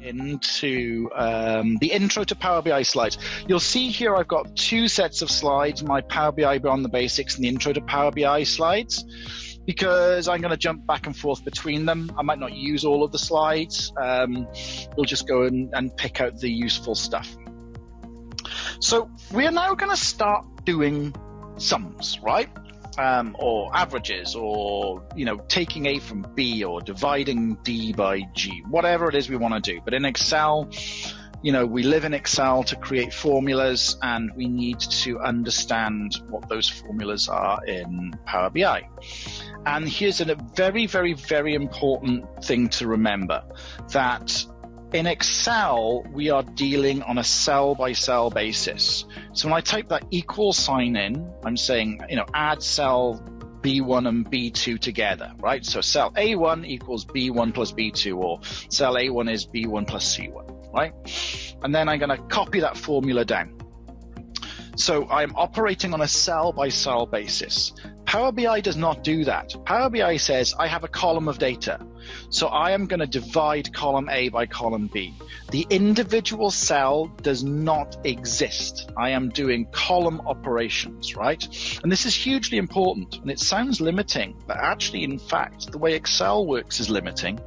into the intro to Power BI slides. You'll see here I've got two sets of slides, my Power BI Beyond the Basics and the intro to Power BI slides, because I'm going to jump back and forth between them. I might not use all of the slides. We'll just go and pick out the useful stuff. So we are now going to start doing sums, right? Or averages, or taking A from B, or dividing D by G, whatever it is we want to do. But in Excel, we live in Excel to create formulas, and we need to understand what those formulas are in Power BI. And here's a very, very, very important thing to remember, that in Excel, we are dealing on a cell-by-cell basis. So when I type that equal sign in, I'm saying, add cell B1 and B2 together, right? So cell A1 equals B1 plus B2, or cell A1 is B1 plus C1, right? And then I'm going to copy that formula down. So I'm operating on a cell-by-cell basis. Power BI does not do that. Power BI says I have a column of data. So I am going to divide column A by column B. The individual cell does not exist. I am doing column operations, right? And this is hugely important, and it sounds limiting, but actually, in fact, the way Excel works is limiting.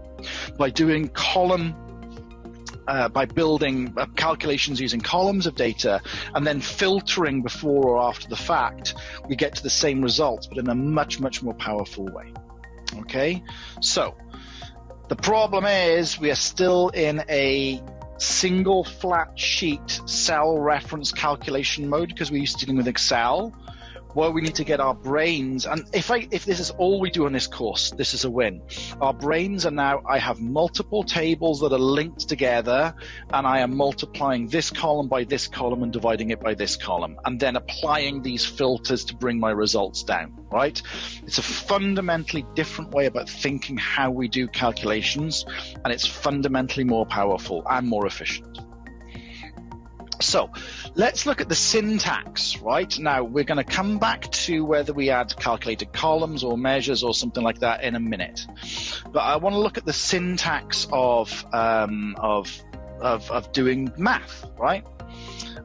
By doing by building calculations using columns of data and then filtering before or after the fact, we get to the same results, but in a much, much more powerful way. Okay, so the problem is we are still in a single flat sheet cell reference calculation mode, because we're used to dealing with Excel, where we need to get our brains, and if this is all we do on this course, this is a win. Our brains are now, I have multiple tables that are linked together, and I am multiplying this column by this column and dividing it by this column, and then applying these filters to bring my results down, right? It's a fundamentally different way about thinking how we do calculations, and it's fundamentally more powerful and more efficient. So let's look at the syntax, right? Now we're going to come back to whether we add calculated columns or measures or something like that in a minute. But I want to look at the syntax of doing math, right?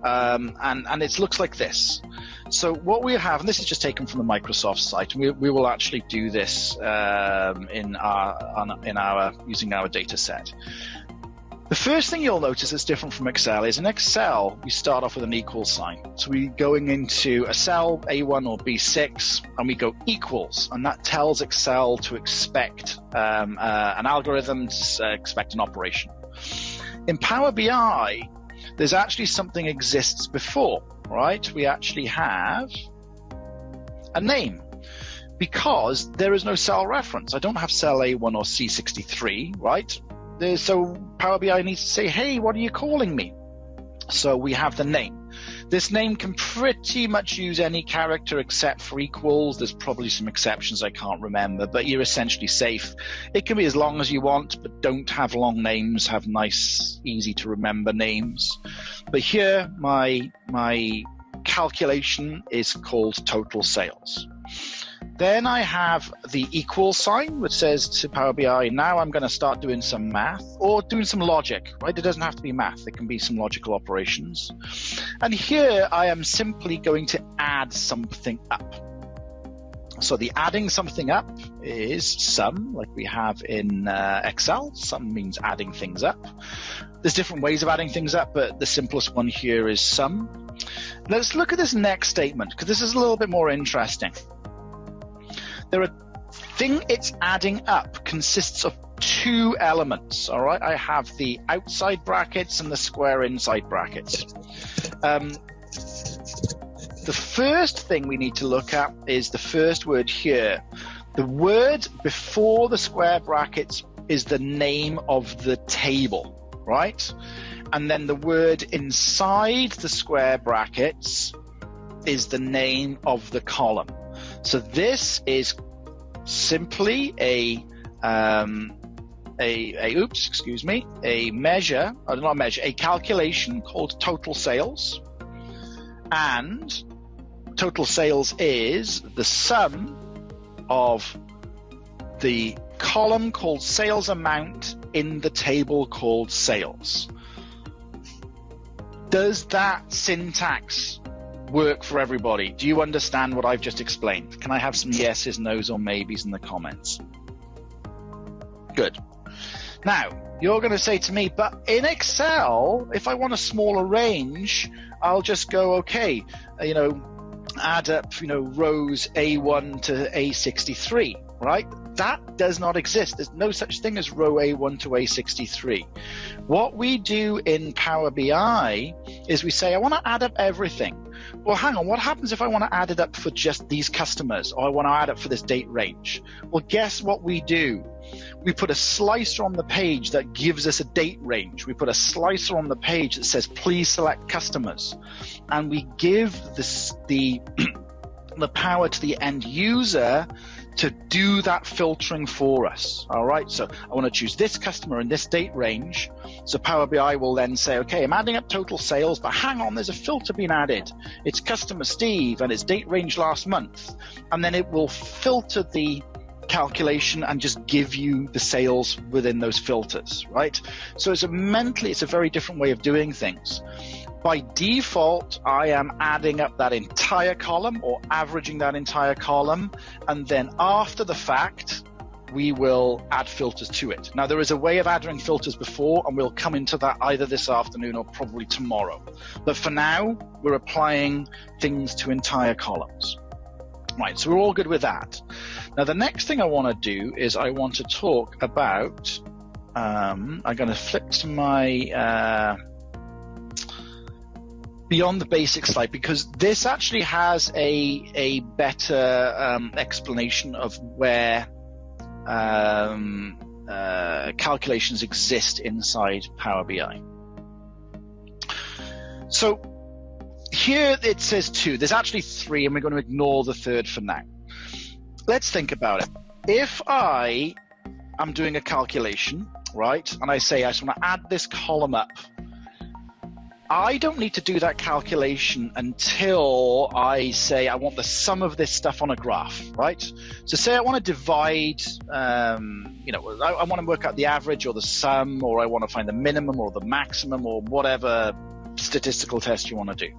And it looks like this. So what we have, and this is just taken from the Microsoft site, and we will actually do this using our data set. The first thing you'll notice that's different from Excel is in Excel, we start off with an equal sign. So we're going into a cell, A1 or B6, and we go equals. And that tells Excel to expect an algorithm, to expect an operation. In Power BI, there's actually something exists before, right? We actually have a name, because there is no cell reference. I don't have cell A1 or C63, right? So Power BI needs to say, hey, what are you calling me? So we have the name. This name can pretty much use any character except for equals. There's probably some exceptions I can't remember, but you're essentially safe. It can be as long as you want, but don't have long names. Have nice, easy to remember names. But here, my calculation is called total sales. Then I have the equal sign, which says to Power BI, now I'm going to start doing some math or doing some logic, right? It doesn't have to be math. It can be some logical operations. And here I am simply going to add something up. So the adding something up is sum, like we have in Excel. Sum means adding things up. There's different ways of adding things up, but the simplest one here is sum. Let's look at this next statement, because this is a little bit more interesting. The thing it's adding up consists of two elements, all right? I have the outside brackets and the square inside brackets. The first thing we need to look at is the first word here. The word before the square brackets is the name of the table, right? And then the word inside the square brackets is the name of the column. So this is simply a calculation called total sales. And total sales is the sum of the column called sales amount in the table called sales. Does that syntax work for everybody? Do you understand what I've just explained? Can I have some yeses, nos, or maybes in the comments? Good. Now, you're going to say to me, but in Excel, if I want a smaller range, I'll just go, okay, add up, rows A1 to A63, right? That does not exist. There's no such thing as row A1 to A63. What we do in Power BI is we say, I want to add up everything. Well, hang on, what happens if I want to add it up for just these customers, or I want to add up for this date range? Well, guess what we do? We put a slicer on the page that gives us a date range. We put a slicer on the page that says, please select customers. And we give the power to the end user to do that filtering for us. All right, so I want to choose this customer in this date range. So Power BI will then say, okay, I'm adding up total sales, but hang on, there's a filter being added. It's customer Steve and it's date range last month. And then it will filter the calculation and just give you the sales within those filters, right? So it's a very different way of doing things. By default, I am adding up that entire column or averaging that entire column, and then after the fact, we will add filters to it. Now, there is a way of adding filters before, and we'll come into that either this afternoon or probably tomorrow. But for now, we're applying things to entire columns. Right, so we're all good with that. Now, the next thing I want to do is I want to talk about, I'm going to flip to my Beyond the Basic slide, because this actually has a better explanation of where calculations exist inside Power BI. So here it says 2. There's actually 3, and we're going to ignore the third for now. Let's think about it. If I am doing a calculation, right, and I say I just want to add this column up, I don't need to do that calculation until I say I want the sum of this stuff on a graph, right? So say I want to divide, I want to work out the average or the sum, or I want to find the minimum or the maximum or whatever statistical test you want to do.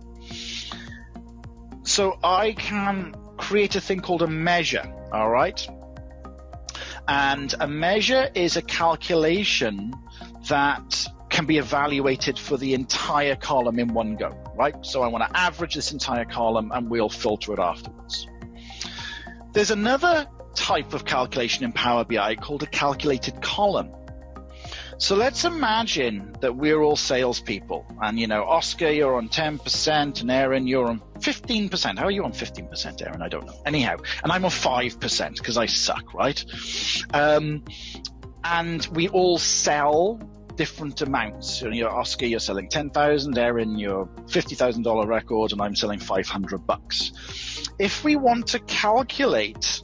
So I can create a thing called a measure, all right? And a measure is a calculation that can be evaluated for the entire column in one go, right? So I want to average this entire column and we'll filter it afterwards. There's another type of calculation in Power BI called a calculated column. So let's imagine that we're all salespeople and, Oscar, you're on 10% and Aaron, you're on 15%. How are you on 15%, Aaron? I don't know. Anyhow, and I'm on 5% because I suck, right? And we all sell different amounts. Oscar, you're selling 10,000, Aaron, you're $50,000 record, and I'm selling $500. If we want to calculate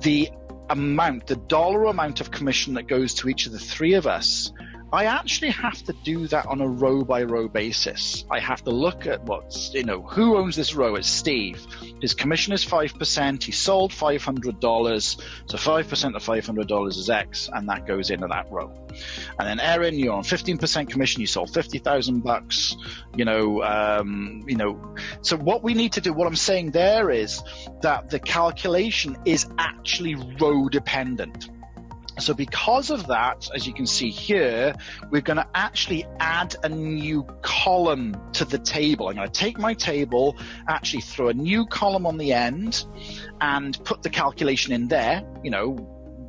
the amount, the dollar amount of commission that goes to each of the three of us, I actually have to do that on a row by row basis. I have to look at who owns this row? It's Steve. His commission is 5%. He sold $500. So 5% of $500 is X, and that goes into that row. And then Aaron, you're on 15% commission. You sold $50,000. So what we need to do, what I'm saying there is that the calculation is actually row dependent. So because of that, as you can see here, we're going to actually add a new column to the table. I'm going to take my table, actually throw a new column on the end, and put the calculation in there.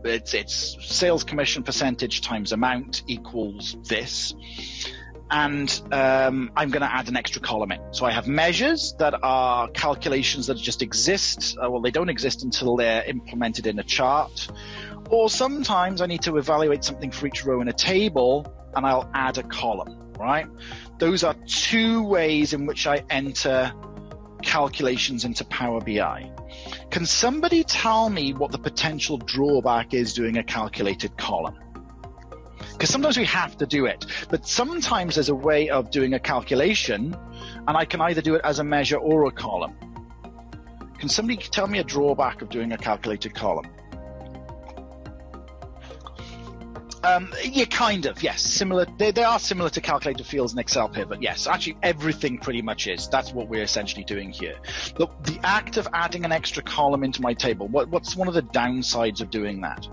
It's sales commission percentage times amount equals this. And I'm going to add an extra column in. So I have measures that are calculations that just exist. Well, they don't exist until they're implemented in a chart. Or sometimes I need to evaluate something for each row in a table, and I'll add a column, right? Those are 2 ways in which I enter calculations into Power BI. Can somebody tell me what the potential drawback is doing a calculated column? Because sometimes we have to do it, but sometimes there's a way of doing a calculation, and I can either do it as a measure or a column. Can somebody tell me a drawback of doing a calculated column? Yeah, kind of, yes. Similar. They are similar to calculated fields in Excel pivot, yes. Actually, everything pretty much is. That's what we're essentially doing here. Look, the act of adding an extra column into my table, what's one of the downsides of doing that?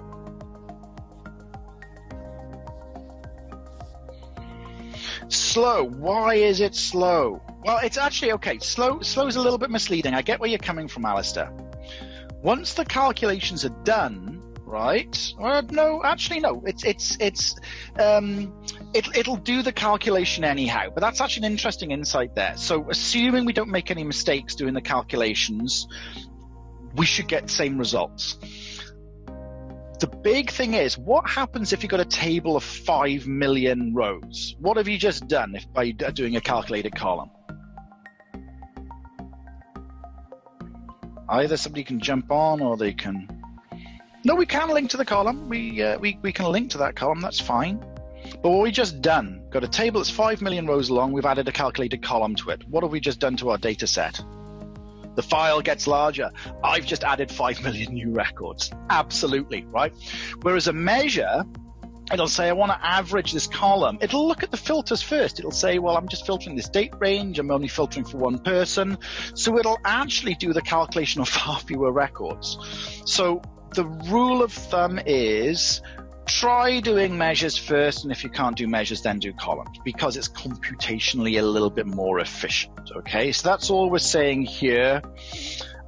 Slow. Why is it slow? Well, it's actually, okay, slow is a little bit misleading. I get where you're coming from, Alistair. Once the calculations are done, right? No, actually, no. It'll do the calculation anyhow. But that's actually an interesting insight there. So, assuming we don't make any mistakes doing the calculations, we should get the same results. The big thing is, what happens if you've got a table of 5 million rows? What have you just done by doing a calculated column? Either somebody can jump on, or they can. No, we can link to the column. We can link to that column. That's fine. But what we just done, got a table that's 5 million rows long. We've added a calculated column to it. What have we just done to our data set? The file gets larger. I've just added 5 million new records. Absolutely, right? Whereas a measure, it'll say, I want to average this column. It'll look at the filters first. It'll say, well, I'm just filtering this date range. I'm only filtering for one person. So it'll actually do the calculation of far fewer records. So the rule of thumb is try doing measures first, and if you can't do measures, then do columns, because it's computationally a little bit more efficient. Okay, so that's all we're saying here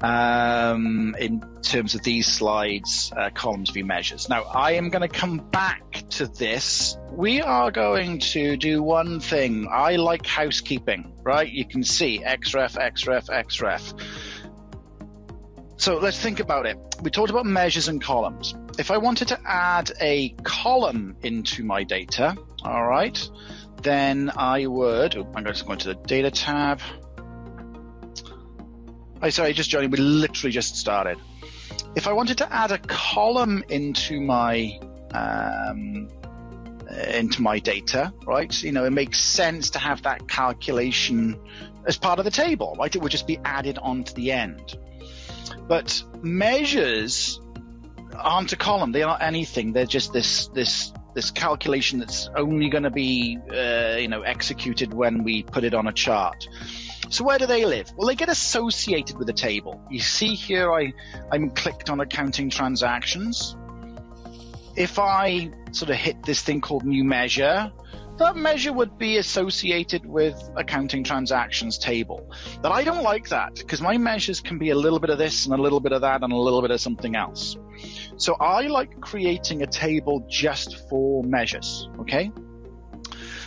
in terms of these slides, columns v measures. Now, I am going to come back to this. We are going to do one thing. I like housekeeping, right? You can see xref, xref, xref. So let's think about it. We talked about measures and columns. If I wanted to add a column into my data, all right, then I would, I'm going to go into the data tab. Sorry, just joining, we literally just started. If I wanted to add a column into my data, right, you know, it makes sense to have that calculation as part of the table, right? It would just be added onto the end. But measures aren't a column. They aren't anything. They're just this calculation that's only going to be executed when we put it on a chart. So where do they live? Well, they get associated with a table. You see here I'm clicked on accounting transactions. If I sort of hit this thing called new measure, that measure would be associated with accounting transactions table. But I don't like that, because my measures can be a little bit of this and a little bit of that and a little bit of something else. So I like creating a table just for measures, okay?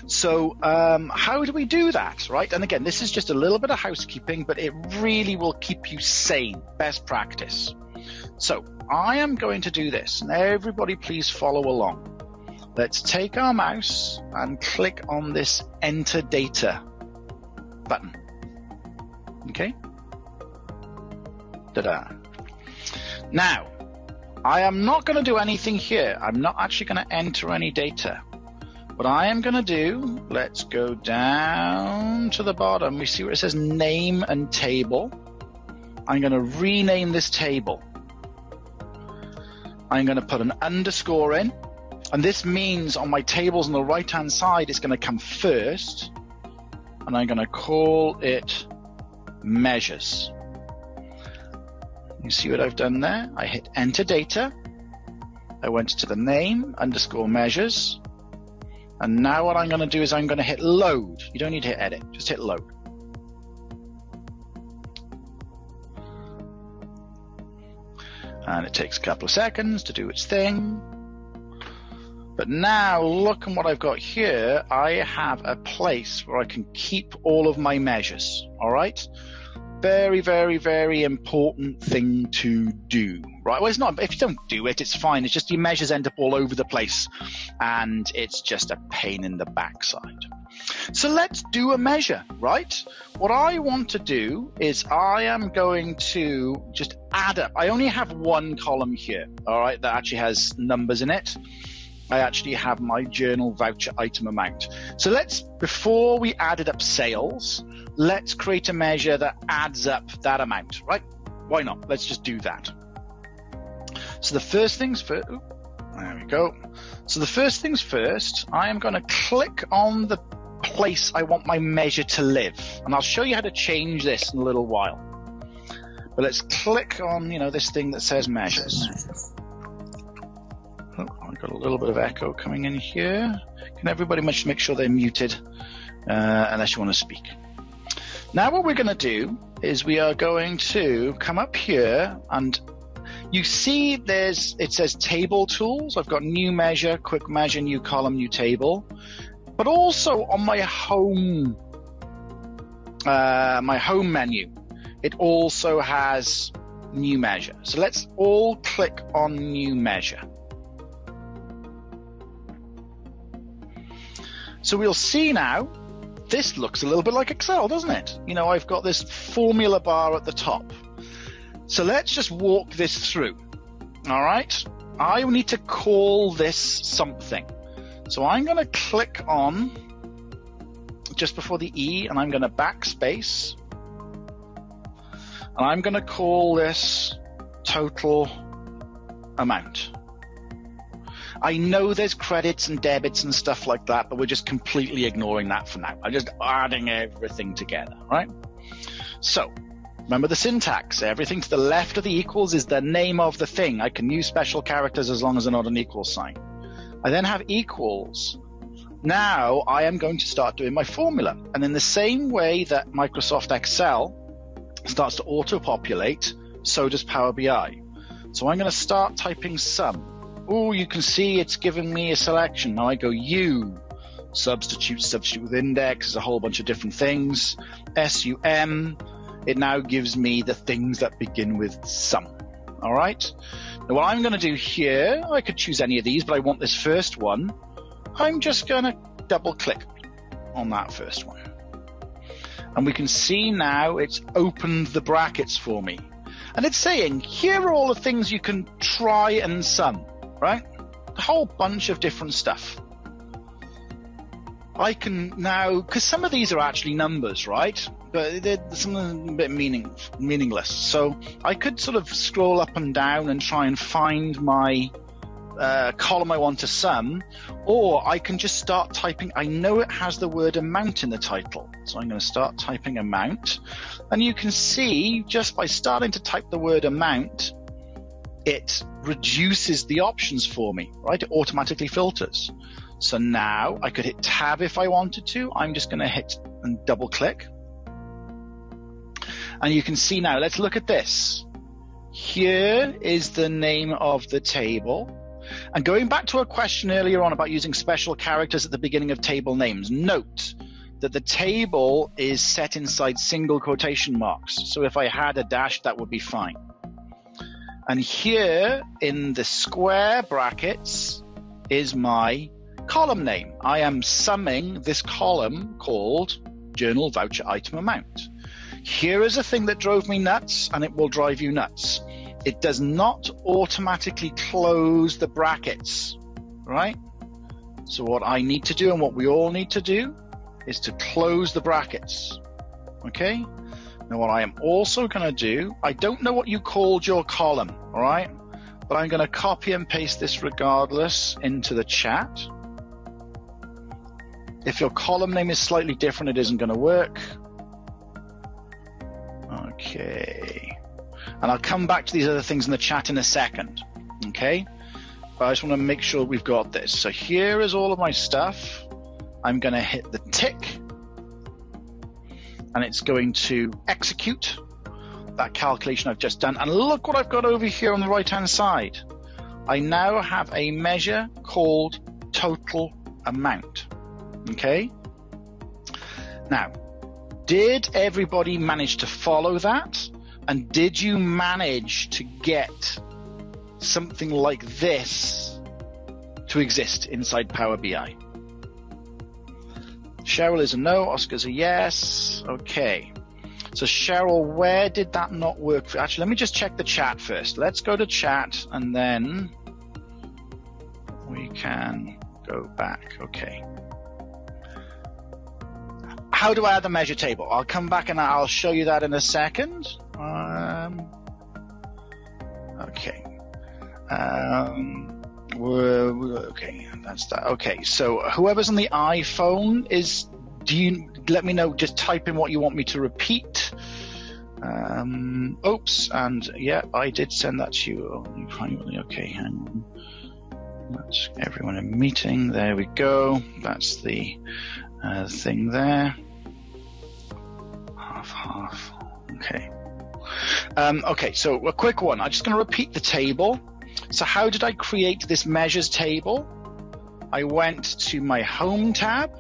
So how do we do that, right? And again, this is just a little bit of housekeeping, but it really will keep you sane, best practice. So I am going to do this, and everybody please follow along. Let's take our mouse and click on this Enter Data button. Okay? Ta-da. Now, I am not going to do anything here. I'm not actually going to enter any data. What I am going to do, let's go down to the bottom. We see where it says Name and Table. I'm going to rename this table. I'm going to put an underscore in. And this means on my tables on the right-hand side, it's going to come first. And I'm going to call it Measures. You see what I've done there? I hit Enter Data. I went to the name, underscore Measures. And now what I'm going to do is I'm going to hit Load. You don't need to hit Edit, just hit Load. And it takes a couple of seconds to do its thing. But now look at what I've got here. I have a place where I can keep all of my measures, all right? Very, very, very important thing to do, right? Well, it's not, if you don't do it, it's fine. It's just your measures end up all over the place, and it's just a pain in the backside. So let's do a measure, right? What I want to do is I am going to just add up. I only have one column here, all right, that actually has numbers in it. I actually have my journal voucher item amount. So before we added up sales, let's create a measure that adds up that amount, right? Why not? Let's just do that. So the first things first, There we go. So the first things first, I am going to click on the place I want my measure to live. And I'll show you how to change this in a little while. But let's click on, this thing that says measures. Oh, I've got a little bit of echo coming in here. Can everybody make sure they're muted unless you want to speak? Now what we're going to do is we are going to come up here, and you see it says table tools. I've got new measure, quick measure, new column, new table. But also on my home menu, it also has new measure. So let's all click on new measure. So we'll see now, this looks a little bit like Excel, doesn't it? I've got this formula bar at the top. So let's just walk this through. All right. I need to call this something. So I'm going to click on just before the E, and I'm going to backspace. And I'm going to call this total amount. I know there's credits and debits and stuff like that, but we're just completely ignoring that for now. I'm just adding everything together, right? So remember the syntax. Everything to the left of the equals is the name of the thing. I can use special characters as long as they're not an equal sign. I then have equals. Now I am going to start doing my formula. And in the same way that Microsoft Excel starts to auto-populate, so does Power BI. So I'm going to start typing sum. Oh, you can see it's giving me a selection. Now I go U, substitute with index, a whole bunch of different things. SUM, it now gives me the things that begin with sum. All right. Now what I'm going to do here, I could choose any of these, but I want this first one. I'm just going to double click on that first one. And we can see now it's opened the brackets for me. And it's saying, here are all the things you can try and sum, right? A whole bunch of different stuff. I can now, because some of these are actually numbers, right? But some of them are a bit meaningless. So I could sort of scroll up and down and try and find my column I want to sum, or I can just start typing. I know it has the word amount in the title, so I'm going to start typing amount. And you can see just by starting to type the word amount, it reduces the options for me, right? It automatically filters. So now I could hit tab if I wanted to. I'm just going to hit and double click. And you can see now, let's look at this. Here is the name of the table. And going back to a question earlier on about using special characters at the beginning of table names, note that the table is set inside single quotation marks. So if I had a dash, that would be fine. And here in the square brackets is my column name. I am summing this column called Journal Voucher Item Amount. Here is a thing that drove me nuts, and it will drive you nuts. It does not automatically close the brackets, right? So what I need to do, and what we all need to do, is to close the brackets, okay? Now what I am also going to do, I don't know what you called your column, all right? But I'm going to copy and paste this regardless into the chat. If your column name is slightly different, it isn't going to work. Okay. And I'll come back to these other things in the chat in a second, okay? But I just want to make sure we've got this. So here is all of my stuff. I'm going to hit the tick, and it's going to execute that calculation I've just done. And look what I've got over here on the right-hand side. I now have a measure called total amount, okay? Now, did everybody manage to follow that? And did you manage to get something like this to exist inside Power BI? Cheryl is a no, Oscar's a yes. Okay. So Cheryl, where did that not work? Actually, let me just check the chat first. Let's go to chat, and then we can go back. Okay. How do I add the measure table? I'll come back and I'll show you that in a second. Okay. Okay, that's that. Okay, so whoever's on the iPhone let me know, just type in what you want me to repeat. Oops, and yeah, I did send that to you. Okay, hang on. That's everyone in meeting. There we go. That's the thing there. Half. Okay. Okay, so a quick one. I'm just going to repeat the table. So how did I create this measures table? I went to my home tab.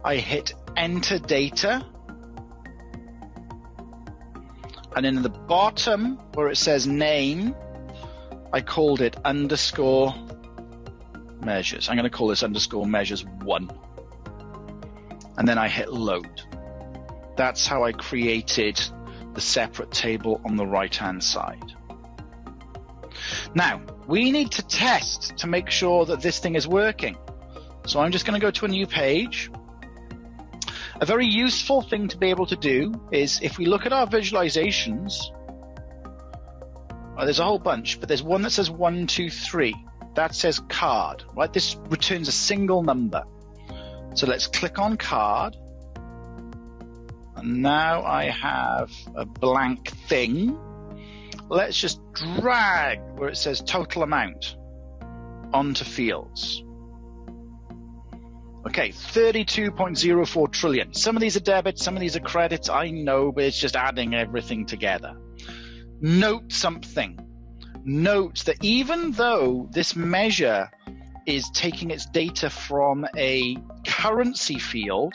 I hit enter data. And in the bottom where it says name, I called it underscore measures. I'm going to call this underscore measures 1. And then I hit load. That's how I created the separate table on the right-hand side. Now, we need to test to make sure that this thing is working. So I'm just going to go to a new page. A very useful thing to be able to do is if we look at our visualizations, there's a whole bunch, but there's one that says 1, 2, 3. That says card, right? This returns a single number. So let's click on card. And now I have a blank thing. Let's just drag where it says total amount onto fields. Okay, 32.04 trillion. Some of these are debits, some of these are credits, I know, but it's just adding everything together. Note something. Note that even though this measure is taking its data from a currency field,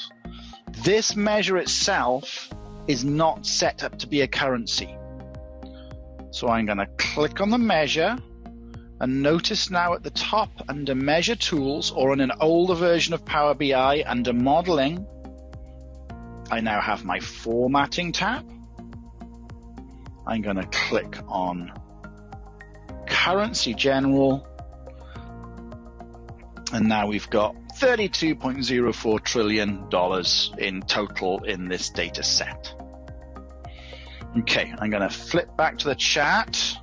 this measure itself is not set up to be a currency. So I'm going to click on the measure, and notice now at the top under Measure Tools, or in an older version of Power BI under Modeling, I now have my Formatting tab. I'm going to click on Currency General, and now we've got $32.04 trillion in total in this data set. Okay, I'm going to flip back to the chat.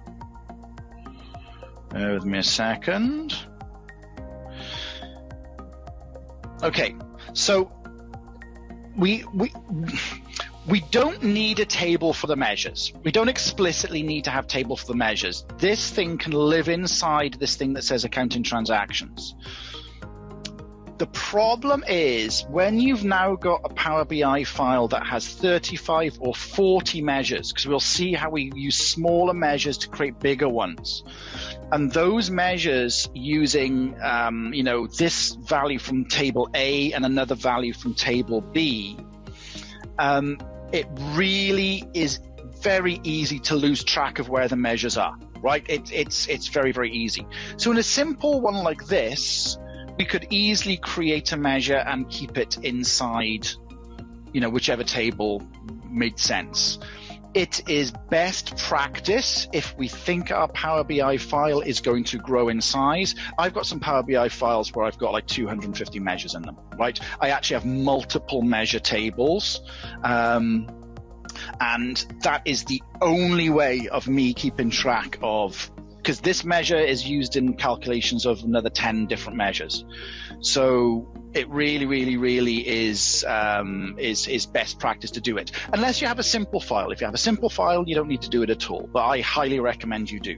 Bear with me a second. Okay, so we don't need a table for the measures. We don't explicitly need to have a table for the measures. This thing can live inside this thing that says accounting transactions. The problem is when you've now got a Power BI file that has 35 or 40 measures, because we'll see how we use smaller measures to create bigger ones. And those measures using, this value from table A and another value from table B, it really is very easy to lose track of where the measures are, right? It's very, very easy. So in a simple one like this, we could easily create a measure and keep it inside, whichever table made sense. It is best practice if we think our Power BI file is going to grow in size. I've got some Power BI files where I've got like 250 measures in them, right? I actually have multiple measure tables. And that is the only way of me keeping track of, because this measure is used in calculations of another 10 different measures. So it really, really, really is best practice to do it. Unless you have a simple file. If you have a simple file, you don't need to do it at all. But I highly recommend you do.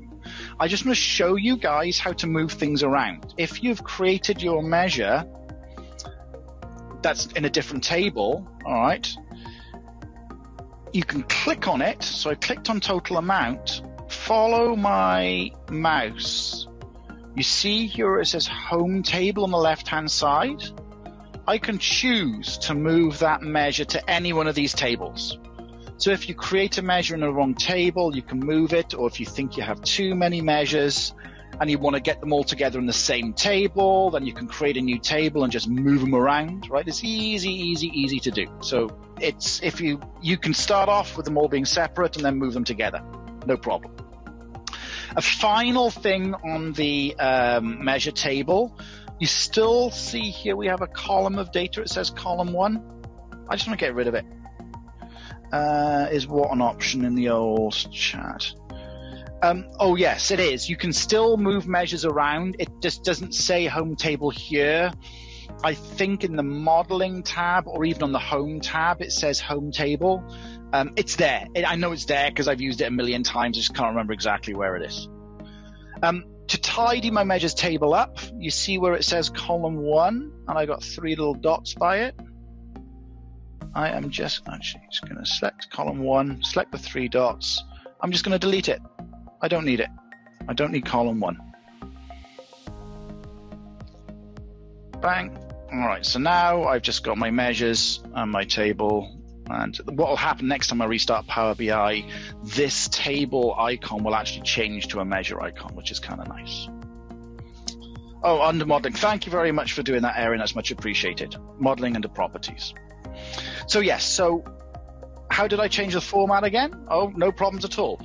I just want to show you guys how to move things around. If you've created your measure that's in a different table, all right, you can click on it. So I clicked on total amount. Follow my mouse. You see here it says home table on the left hand side. I can choose to move that measure to any one of these tables. So if you create a measure in the wrong table, you can move it, or if you think you have too many measures and you want to get them all together in the same table, then you can create a new table and just move them around, right? It's easy to do. So it's you can start off with them all being separate and then move them together. No problem. A final thing on the measure table, you still see here we have a column of data. It says column 1. I just want to get rid of it. Is what an option in the old chat? Oh yes, it is. You can still move measures around. It just doesn't say home table here. I think in the modeling tab or even on the home tab, it says home table. It's there. I know it's there because I've used it a million times. I just can't remember exactly where it is. To tidy my measures table up, you see where it says column 1 and I got 3 little dots by it. I am just actually just going to select column 1, select the 3 dots. I'm just going to delete it. I don't need it. I don't need column 1. Bang. All right, so now I've just got my measures and my table. And what will happen next time I restart Power BI, this table icon will actually change to a measure icon, which is kind of nice. Oh, under modeling. Thank you very much for doing that, Erin. That's much appreciated. Modeling under properties. So yes, so how did I change the format again? Oh, no problems at all.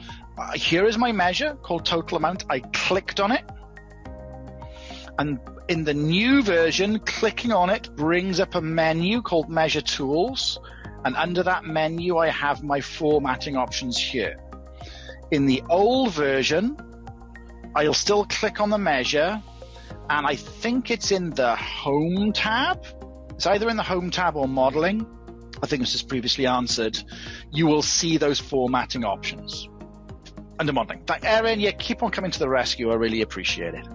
Here is my measure called total amount. I clicked on it. And in the new version, clicking on it brings up a menu called Measure Tools. And under that menu, I have my formatting options here. In the old version, I'll still click on the measure, and I think it's in the Home tab. It's either in the Home tab or Modeling. I think this was previously answered. You will see those formatting options under Modeling. Erin, yeah, keep on coming to the rescue. I really appreciate it.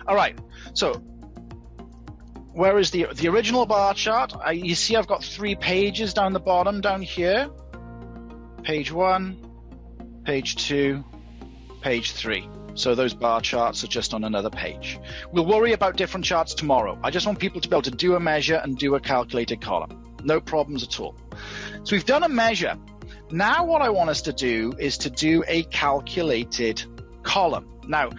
All right, so where is the original bar chart? You see I've got 3 pages down the bottom down here. Page 1, page 2, page 3. So those bar charts are just on another page. We'll worry about different charts tomorrow. I just want people to be able to do a measure and do a calculated column. No problems at all. So we've done a measure. Now what I want us to do is to do a calculated column. Now,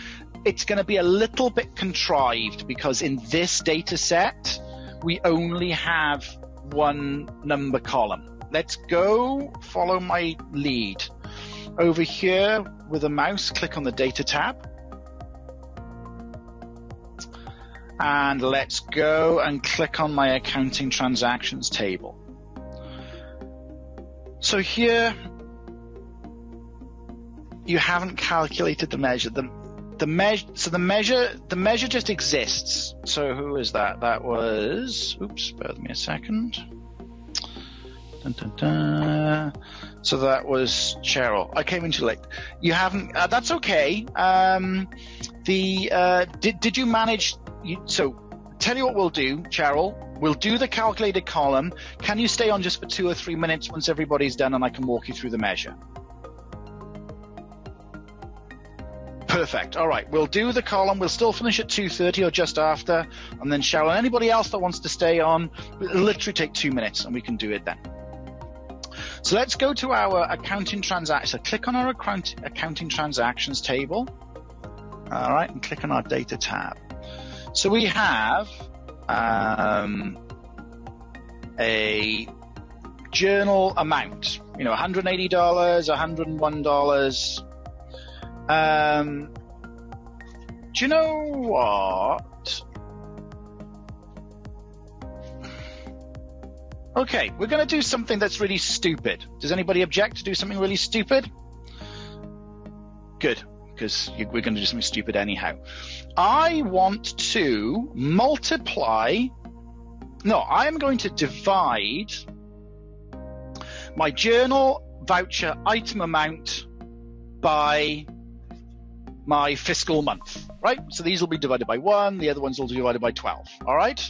it's going to be a little bit contrived because in this data set, we only have 1 number column. Let's go follow my lead. Over here with a mouse, click on the data tab. And let's go and click on my accounting transactions table. So here, you haven't calculated the measure. The measure just exists. So who is that? That was, oops, bear with me a second. Dun, dun, dun. So that was Cheryl. I came in too late. You haven't, that's okay. Did you manage, so tell you what we'll do, Cheryl. We'll do the calculated column. Can you stay on just for 2 or 3 minutes once everybody's done and I can walk you through the measure? Perfect. All right, we'll do the column. We'll still finish at 2:30 or just after, and then Cheryl and anybody else that wants to stay on, it'll literally take 2 minutes and we can do it then. So let's go to our accounting transactions. So click on our accounting transactions table. All right, and click on our data tab. So we have a journal amount, $180, $101. Do you know what? Okay, we're going to do something that's really stupid. Does anybody object to do something really stupid? Good, because we're going to do something stupid anyhow. I want to I am going to divide my journal voucher item amount by my fiscal month, right? So these will be divided by 1, the other ones will be divided by 12, all right?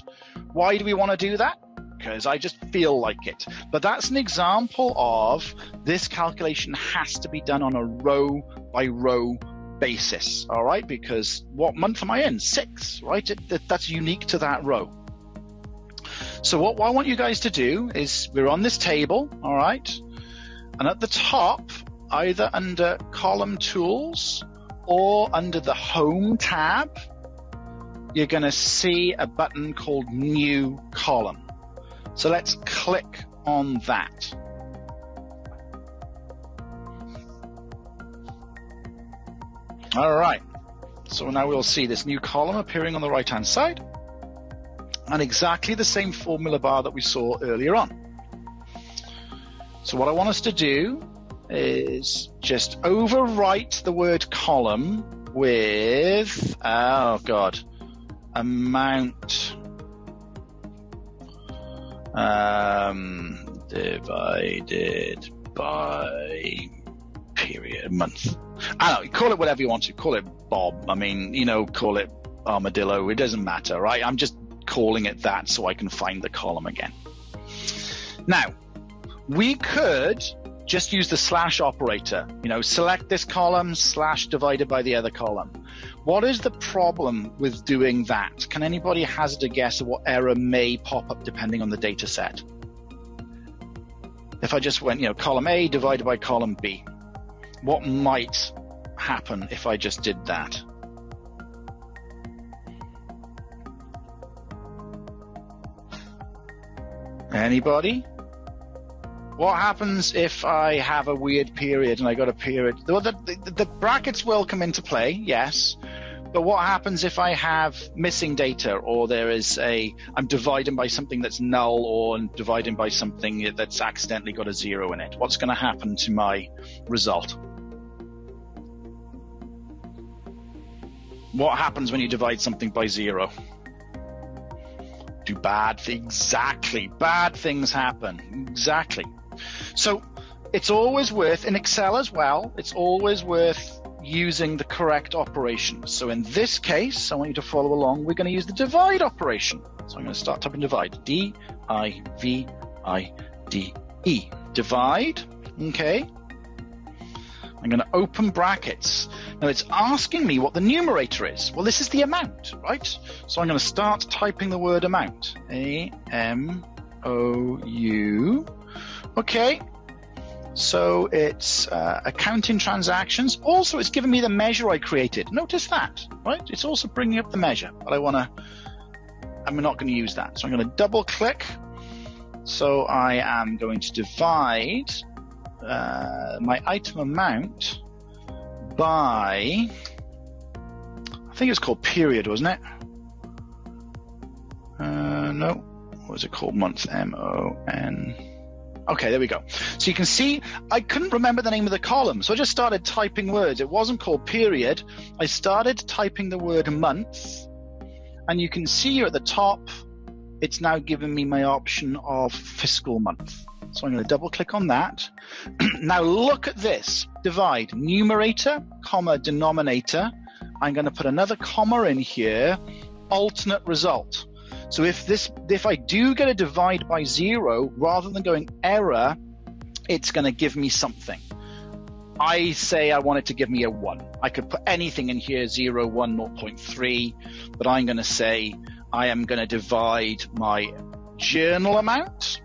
Why do we want to do that? Because I just feel like it. But that's an example of this calculation has to be done on a row by row basis, all right? Because what month am I in? 6, right? That's unique to that row. So what I want you guys to do is we're on this table, all right? And at the top, either under column tools or under the home tab, you're going to see a button called new column. So let's click on that. All right. So now we'll see this new column appearing on the right-hand side and exactly the same formula bar that we saw earlier on. So what I want us to do is just overwrite the word column with, oh God, amount divided by period, month. I don't know, call it whatever you want to. Call it Bob. I mean, you know, call it armadillo. It doesn't matter, right? I'm just calling it that so I can find the column again. Now, we could just use the slash operator. You know, select this column, slash divided by the other column. What is the problem with doing that? Can anybody hazard a guess of what error may pop up depending on the data set? If I just went, you know, column A divided by column B, what might happen if I just did that? Anybody? What happens if I have a weird period and I got a period? Well, the brackets will come into play, yes. But what happens if I have missing data, or I'm dividing by something that's null, or I'm dividing by something that's accidentally got a 0 in it? What's going to happen to my result? What happens when you divide something by 0? Do bad things? Exactly. Bad things happen. Exactly. So it's always worth, in Excel as well, it's always worth using the correct operation. So in this case, I want you to follow along. We're going to use the divide operation. So I'm going to start typing divide. D-I-V-I-D-E. Divide. Okay. I'm going to open brackets. Now it's asking me what the numerator is. Well, this is the amount, right? So I'm going to start typing the word amount. A-M-O-U. Okay. So it's accounting transactions. Also, it's giving me the measure I created. Notice that, right? It's also bringing up the measure, but I'm not going to use that. So I'm going to double click. So I am going to divide my item amount by, I think it's called period, wasn't it? No, what was it called? Month, M-O-N. Okay, there we go. So you can see I couldn't remember the name of the column, so I just started typing words. It wasn't called period. I started typing the word month, and you can see here at the top, it's now giving me my option of fiscal month. So I'm going to double click on that. Now look at this. Divide, numerator, comma, denominator. I'm going to put another comma in here, alternate result. So if I do get a divide by 0, rather than going error, it's going to give me something. I say I want it to give me a 1. I could put anything in here, 0, 1, 0.3, but I'm going to say I am going to divide my journal amount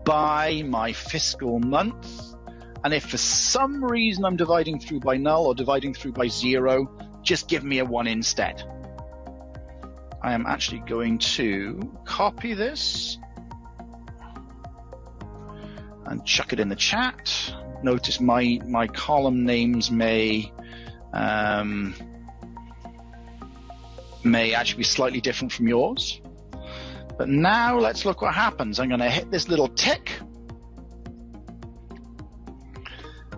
by my fiscal month. And if for some reason I'm dividing through by null or dividing through by 0, just give me a 1 instead. I am actually going to copy this and chuck it in the chat. Notice my column names may actually be slightly different from yours. But now let's look what happens. I'm going to hit this little tick.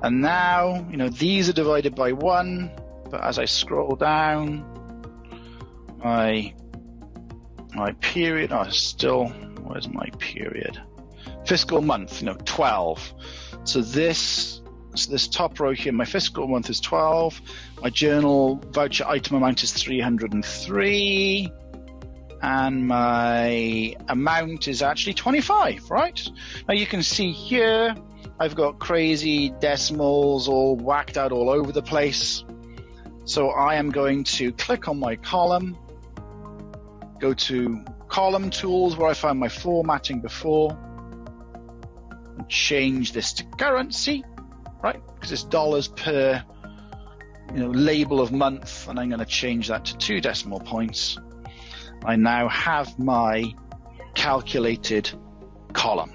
And now, you know, these are divided by 1. But as I scroll down, my period, where's my period? Fiscal month, 12. So this top row here, my fiscal month is 12. My journal voucher item amount is 303. And my amount is actually 25, right? Now you can see here, I've got crazy decimals all whacked out all over the place. So I am going to click on my column, go to column tools where I found my formatting before, and change this to currency, right? Because it's dollars per label of month, and I'm going to change that to 2 decimal points. I now have my calculated column.